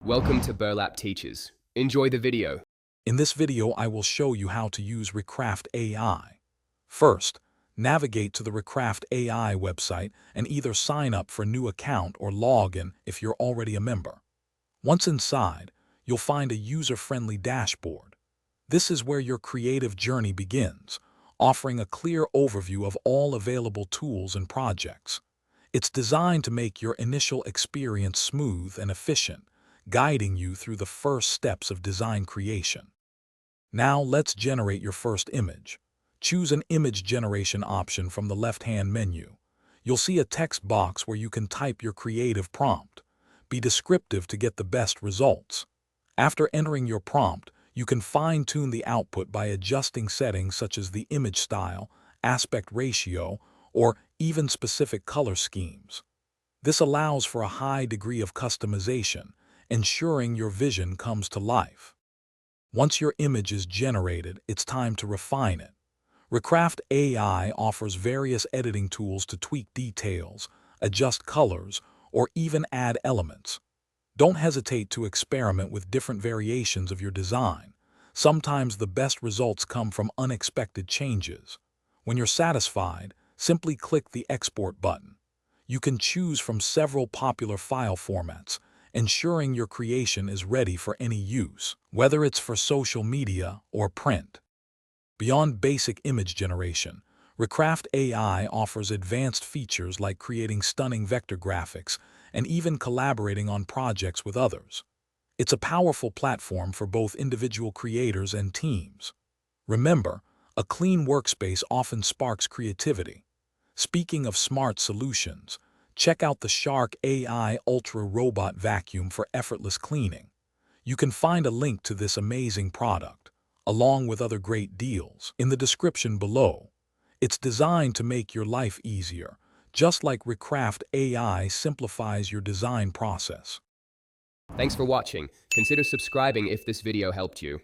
Welcome to Burlap Teachers. Enjoy the video. In this video, I will show you how to use Recraft AI. First, navigate to the Recraft AI website and either sign up for a new account or log in if you're already a member. Once inside, you'll find a user-friendly dashboard. This is where your creative journey begins, offering a clear overview of all available tools and projects. It's designed to make your initial experience smooth and efficient, guiding you through the first steps of design creation. Now let's generate your first image. Choose an image generation option from the left-hand menu. You'll see a text box where you can type your creative prompt. Be descriptive to get the best results. After entering your prompt, you can fine-tune the output by adjusting settings such as the image style, aspect ratio, or even specific color schemes. This allows for a high degree of customization, ensuring your vision comes to life. Once your image is generated, it's time to refine it. Recraft AI offers various editing tools to tweak details, adjust colors, or even add elements. Don't hesitate to experiment with different variations of your design. Sometimes the best results come from unexpected changes. When you're satisfied, simply click the Export button. You can choose from several popular file formats, ensuring your creation is ready for any use, whether it's for social media or print. Beyond basic image generation, Recraft AI offers advanced features like creating stunning vector graphics and even collaborating on projects with others. It's a powerful platform for both individual creators and teams. Remember, a clean workspace often sparks creativity. Speaking of smart solutions, check out the Shark AI Ultra Robot Vacuum for effortless cleaning. You can find a link to this amazing product, along with other great deals, in the description below. It's designed to make your life easier, just like Recraft AI simplifies your design process. Thanks for watching. Consider subscribing if this video helped you.